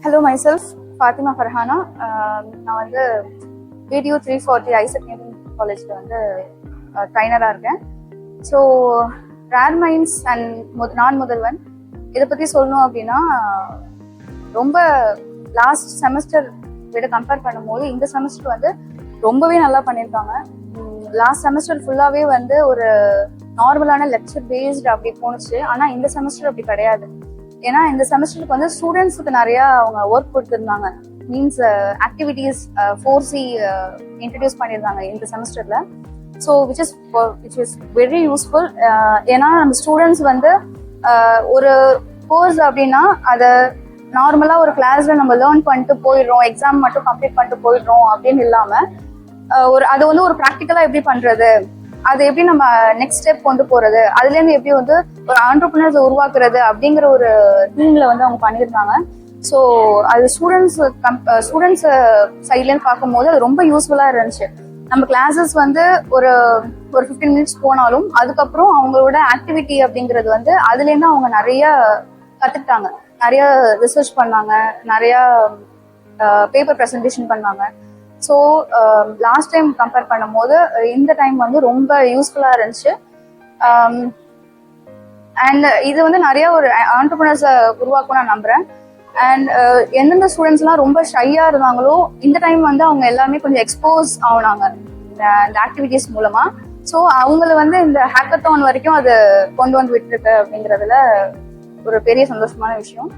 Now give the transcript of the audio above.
Hello, myself Fatima Farhana. நான் வந்து VDU 340 Isaac Newton காலேஜ்ல வந்து ட்ரைனராக இருக்கேன். ஸோ ரேர் மைண்ட்ஸ் அண்ட் நான் முதல்வன் இதை பற்றி சொல்லணும் அப்படின்னா, ரொம்ப லாஸ்ட் செமஸ்டர் விட கம்பேர் பண்ணும்போது இந்த செமஸ்டர் வந்து ரொம்பவே நல்லா பண்ணியிருக்காங்க. லாஸ்ட் செமஸ்டர் ஃபுல்லாகவே வந்து ஒரு நார்மலான லெக்சர் பேஸ்டு அப்படி போணுச்சு. ஆனால் இந்த செமஸ்டர் அப்படி கிடையாது. ஏன்னா இந்த செமஸ்டருக்கு வந்து ஸ்டூடெண்ட்ஸுக்கு நிறைய அவங்க ஒர்க் கொடுத்துருந்தாங்க. மீன்ஸ் ஆக்டிவிட்டிஸ் 4C இன்ட்ரடியூஸ் பண்ணியிருந்தாங்க இந்த செமஸ்டர்ல. So which is very useful. ஏன்னா நம்ம ஸ்டூடெண்ட்ஸ் வந்து ஒரு கோர்ஸ் அப்படின்னா அதை நார்மலாக ஒரு கிளாஸ்ல நம்ம லேர்ன் பண்ணிட்டு போயிடுறோம், எக்ஸாம் மட்டும் கம்ப்ளீட் பண்ணிட்டு போயிடுறோம் அப்படின்னு இல்லாமல் அதை வந்து ஒரு ப்ராக்டிக்கலாக எப்படி பண்ணுறது, அது எப்படி நம்ம நெக்ஸ்ட் ஸ்டெப் கொண்டு போறது, அதுலேருந்து எப்படி வந்து ஒரு ஆண்டர்பிரினர்ஸை உருவாக்குறது அப்படிங்கிற ஒரு டீம்ல வந்து அவங்க பண்ணியிருந்தாங்க. ஸோ அது ஸ்டூடெண்ட்ஸ் சைட்லேருந்து பார்க்கும்போது அது ரொம்ப யூஸ்ஃபுல்லாக இருந்துச்சு. நம்ம கிளாஸஸ் வந்து ஒரு 15 மினிட்ஸ் போனாலும் அதுக்கப்புறம் அவங்களோட ஆக்டிவிட்டி அப்படிங்கிறது வந்து அதுலேருந்து அவங்க நிறைய கற்றுக்கிட்டாங்க. நிறைய ரிசர்ச் பண்ணாங்க, நிறைய பேப்பர் ப்ரெசன்டேஷன் பண்ணாங்க. ஸோ லாஸ்ட் டைம் கம்பேர் பண்ணும்போது இந்த டைம் வந்து ரொம்ப யூஸ்ஃபுல்லாக இருந்துச்சு. அண்ட் இது வந்து நிறைய ஒரு ஆண்டர்பிரினர்ஸை உருவாக்கும் நான் நம்புறேன். அண்ட் எந்தெந்த ஸ்டூடெண்ட்ஸ்லாம் ரொம்ப ஷையாக இருந்தாங்களோ இந்த டைம் வந்து அவங்க எல்லாமே கொஞ்சம் எக்ஸ்போஸ் ஆனாங்க இந்த ஆக்டிவிட்டிஸ் மூலமா. ஸோ அவங்கள வந்து இந்த ஹேக்கத்தான் வரைக்கும் அது கொண்டு வந்து விட்டுருக்கு அப்படிங்கிறதுல ஒரு பெரிய சந்தோஷமான விஷயம்.